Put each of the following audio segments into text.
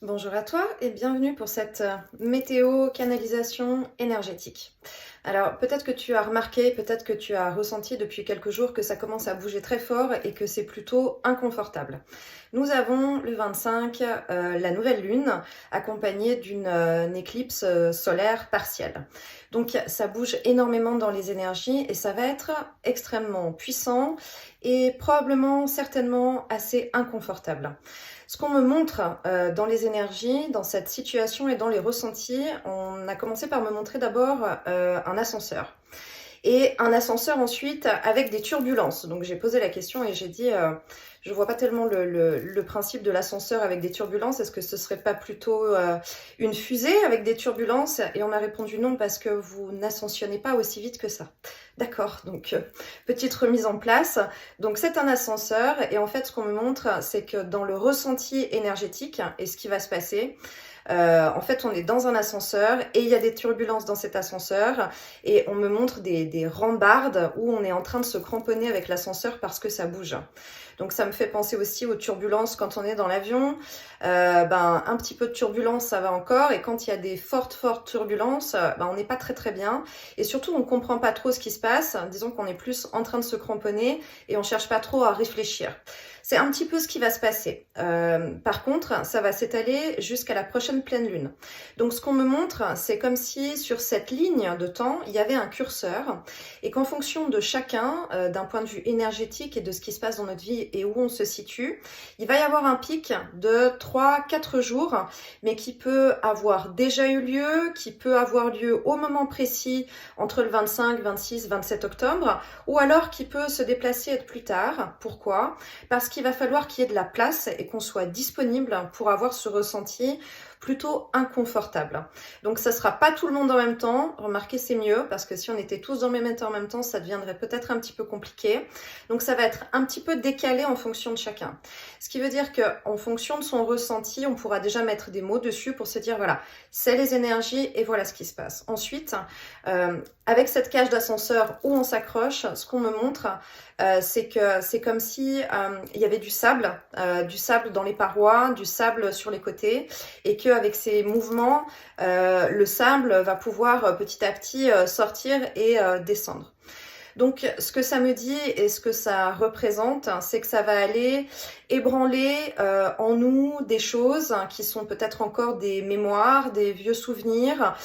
Bonjour à toi et bienvenue pour cette météo canalisation énergétique. Alors peut-être que tu as remarqué, peut-être que tu as ressenti depuis quelques jours que ça commence à bouger très fort et que c'est plutôt inconfortable. Nous avons le 25 la nouvelle lune accompagnée d'une éclipse solaire partielle. Donc ça bouge énormément dans les énergies et ça va être extrêmement puissant et probablement certainement assez inconfortable. Ce qu'on me montre dans les énergies, dans cette situation et dans les ressentis, on a commencé par me montrer d'abord un ascenseur. Et un ascenseur ensuite avec des turbulences. Donc j'ai posé la question et j'ai dit, je vois pas tellement le principe de l'ascenseur avec des turbulences. Est-ce que ce serait pas plutôt une fusée avec des turbulences? Et on m'a répondu non parce que vous n'ascensionnez pas aussi vite que ça. D'accord, donc petite remise en place. Donc c'est un ascenseur et en fait ce qu'on me montre c'est que dans le ressenti énergétique et ce qui va se passer, en fait, on est dans un ascenseur et il y a des turbulences dans cet ascenseur et on me montre des rambardes où on est en train de se cramponner avec l'ascenseur parce que ça bouge. Donc ça me fait penser aussi aux turbulences quand on est dans l'avion. Un petit peu de turbulence, ça va encore. Et quand il y a des fortes turbulences, on n'est pas très bien. Et surtout, on comprend pas trop ce qui se passe. Disons qu'on est plus en train de se cramponner et on cherche pas trop à réfléchir. C'est un petit peu ce qui va se passer. Par contre, ça va s'étaler jusqu'à la prochaine pleine lune. Donc ce qu'on me montre, c'est comme si sur cette ligne de temps, il y avait un curseur et qu'en fonction de chacun, d'un point de vue énergétique et de ce qui se passe dans notre vie et où on se situe, il va y avoir un pic de 3-4 jours, mais qui peut avoir déjà eu lieu, qui peut avoir lieu au moment précis entre le 25, 26, 27 octobre, ou alors qui peut se déplacer et être plus tard. Pourquoi ? Parce qu'il va falloir qu'il y ait de la place et qu'on soit disponible pour avoir ce ressenti plutôt inconfortable. Donc ça sera pas tout le monde en même temps. Remarquez, c'est mieux parce que si on était tous dans le même temps en même temps, ça deviendrait peut-être un petit peu compliqué. Donc ça va être un petit peu décalé en fonction de chacun. Ce qui veut dire que en fonction de son ressenti, on pourra déjà mettre des mots dessus pour se dire voilà, c'est les énergies et voilà ce qui se passe. Ensuite, avec cette cage d'ascenseur où on s'accroche, ce qu'on me montre, c'est que c'est comme si il y avait du sable dans les parois, du sable sur les côtés, et qu'avec ces mouvements, le sable va pouvoir petit à petit sortir et descendre. Donc, ce que ça me dit et ce que ça représente, c'est que ça va aller ébranler en nous des choses qui sont peut-être encore des mémoires, des vieux souvenirs,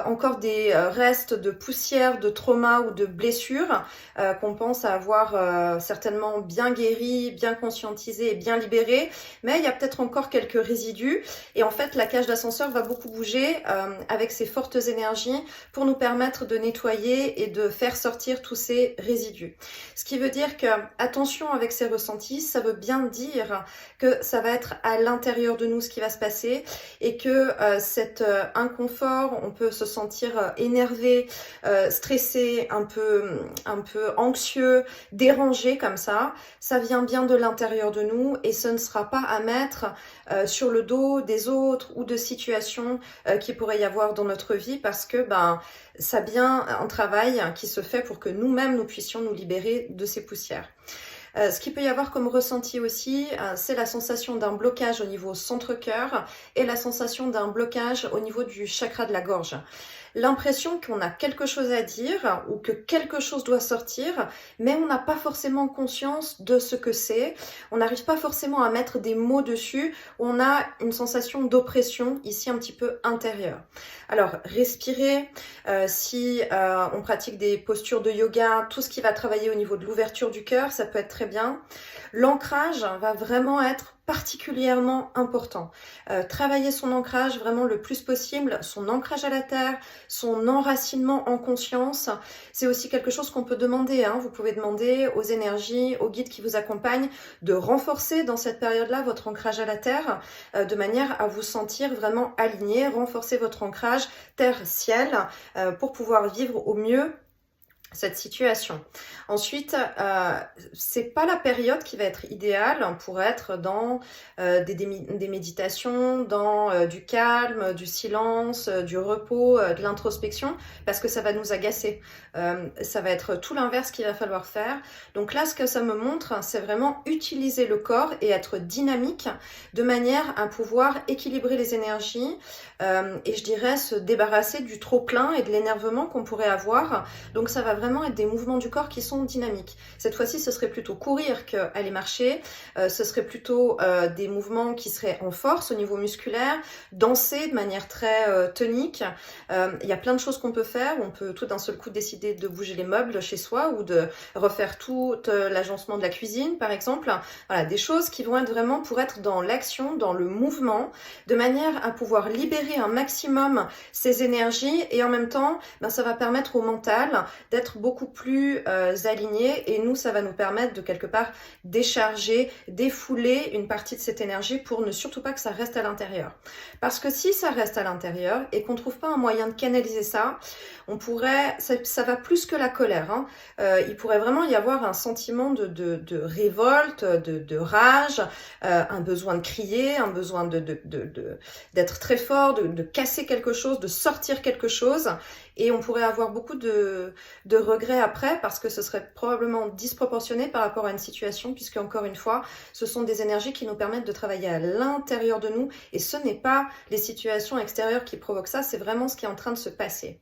encore des restes de poussière, de trauma ou de blessures qu'on pense avoir certainement bien guéri, bien conscientisé et bien libéré, mais il y a peut-être encore quelques résidus et en fait la cage d'ascenseur va beaucoup bouger avec ses fortes énergies pour nous permettre de nettoyer et de faire sortir tous ces résidus. Ce qui veut dire que attention avec ces ressentis, ça veut bien dire que ça va être à l'intérieur de nous ce qui va se passer et que cet inconfort, on peut se sentir énervé, stressé, un peu anxieux, dérangé comme ça vient bien de l'intérieur de nous et ce ne sera pas à mettre sur le dos des autres ou de situations qui pourrait y avoir dans notre vie parce que ça vient un travail qui se fait pour que nous-mêmes nous puissions nous libérer de ces poussières. Ce qu'il peut y avoir comme ressenti aussi, c'est la sensation d'un blocage au niveau centre-cœur et la sensation d'un blocage au niveau du chakra de la gorge. L'impression qu'on a quelque chose à dire ou que quelque chose doit sortir, mais on n'a pas forcément conscience de ce que c'est. On n'arrive pas forcément à mettre des mots dessus. On a une sensation d'oppression ici un petit peu intérieure. Alors, respirer, si on pratique des postures de yoga, tout ce qui va travailler au niveau de l'ouverture du cœur, ça peut être très bien. L'ancrage va vraiment être particulièrement important. Travailler son ancrage vraiment le plus possible, son ancrage à la terre, son enracinement en conscience, c'est aussi quelque chose qu'on peut demander. Vous pouvez demander aux énergies, aux guides qui vous accompagnent de renforcer dans cette période-là votre ancrage à la terre de manière à vous sentir vraiment aligné, renforcer votre ancrage terre-ciel pour pouvoir vivre au mieux cette situation. Ensuite, c'est pas la période qui va être idéale pour être dans des méditations, dans du calme, du silence, du repos, de l'introspection, parce que ça va nous agacer. Ça va être tout l'inverse qu'il va falloir faire. Donc là, ce que ça me montre, c'est vraiment utiliser le corps et être dynamique de manière à pouvoir équilibrer les énergies et je dirais se débarrasser du trop-plein et de l'énervement qu'on pourrait avoir. Donc ça va vraiment être des mouvements du corps qui sont dynamiques. Cette fois-ci, ce serait plutôt courir qu'aller marcher. Ce serait plutôt des mouvements qui seraient en force au niveau musculaire, danser de manière très tonique. Il y a plein de choses qu'on peut faire. On peut tout d'un seul coup décider de bouger les meubles chez soi ou de refaire tout l'agencement de la cuisine, par exemple. Voilà, des choses qui vont être vraiment pour être dans l'action, dans le mouvement, de manière à pouvoir libérer un maximum ces énergies et en même temps, ça va permettre au mental d'être beaucoup plus aligné et nous, ça va nous permettre de quelque part décharger, défouler une partie de cette énergie pour ne surtout pas que ça reste à l'intérieur. Parce que si ça reste à l'intérieur et qu'on ne trouve pas un moyen de canaliser ça, on pourrait, ça va plus que la colère, hein. Il pourrait vraiment y avoir un sentiment de révolte, de rage, un besoin de crier, un besoin d'être très fort, de casser quelque chose, de sortir quelque chose. Et on pourrait avoir beaucoup de regrets après parce que ce serait probablement disproportionné par rapport à une situation puisque encore une fois, ce sont des énergies qui nous permettent de travailler à l'intérieur de nous et ce n'est pas les situations extérieures qui provoquent ça, c'est vraiment ce qui est en train de se passer.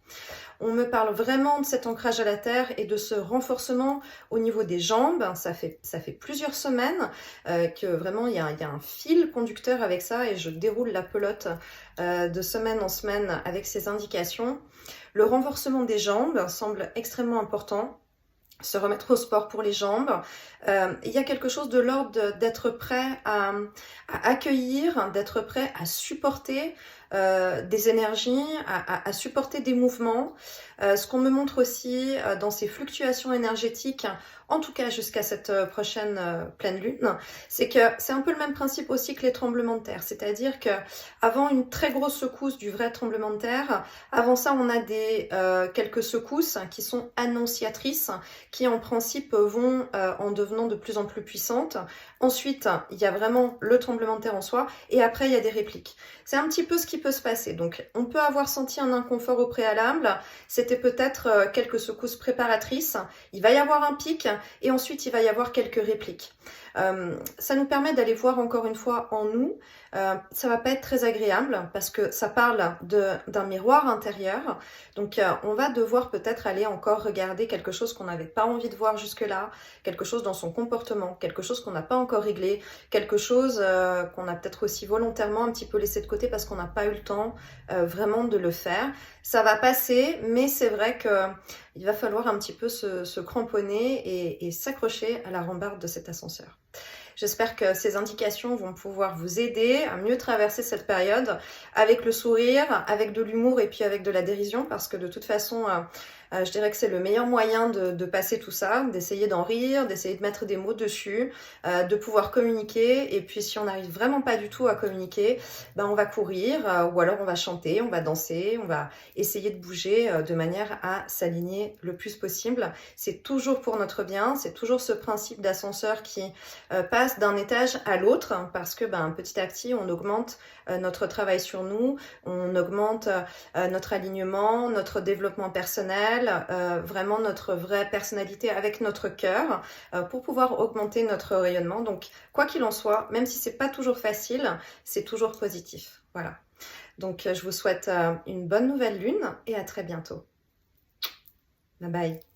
On me parle vraiment de cet ancrage à la terre et de ce renforcement au niveau des jambes. Ça fait plusieurs semaines que vraiment il y a un fil conducteur avec ça et je déroule la pelote de semaine en semaine avec ces indications. Le renforcement des jambes semble extrêmement important. Se remettre au sport pour les jambes. Il y a quelque chose de l'ordre d'être prêt à accueillir, d'être prêt à supporter des énergies, à supporter des mouvements. Ce qu'on me montre aussi dans ces fluctuations énergétiques, en tout cas jusqu'à cette prochaine pleine lune, c'est que c'est un peu le même principe aussi que les tremblements de terre. C'est-à-dire que avant une très grosse secousse du vrai tremblement de terre, avant ça on a quelques secousses qui sont annonciatrices, qui en principe vont en devenant de plus en plus puissantes. Ensuite, il y a vraiment le tremblement de terre en soi, et après il y a des répliques. C'est un petit peu ce qui peut se passer. Donc on peut avoir senti un inconfort au préalable, c'était peut-être quelques secousses préparatrices, il va y avoir un pic, et ensuite il va y avoir quelques répliques. Ça nous permet d'aller voir encore une fois en nous. Ça va pas être très agréable parce que ça parle d'un miroir intérieur. Donc on va devoir peut-être aller encore regarder quelque chose qu'on n'avait pas envie de voir jusque-là, quelque chose dans son comportement, quelque chose qu'on n'a pas encore réglé, quelque chose qu'on a peut-être aussi volontairement un petit peu laissé de côté parce qu'on n'a pas eu le temps vraiment de le faire. Ça va passer, mais c'est vrai qu'il va falloir un petit peu se cramponner et s'accrocher à la rambarde de cet ascenseur. J'espère que ces indications vont pouvoir vous aider à mieux traverser cette période avec le sourire, avec de l'humour et puis avec de la dérision parce que de toute façon, je dirais que c'est le meilleur moyen de passer tout ça, d'essayer d'en rire, d'essayer de mettre des mots dessus, de pouvoir communiquer et puis si on n'arrive vraiment pas du tout à communiquer, on va courir ou alors on va chanter, on va danser, on va essayer de bouger de manière à s'aligner le plus possible. C'est toujours pour notre bien, c'est toujours ce principe d'ascenseur qui passe d'un étage à l'autre parce que petit à petit on augmente notre travail sur nous, on augmente notre alignement, notre développement personnel, vraiment notre vraie personnalité avec notre cœur pour pouvoir augmenter notre rayonnement. Donc quoi qu'il en soit, même si c'est pas toujours facile, c'est toujours positif. Voilà. Donc je vous souhaite une bonne nouvelle lune et à très bientôt. Bye bye.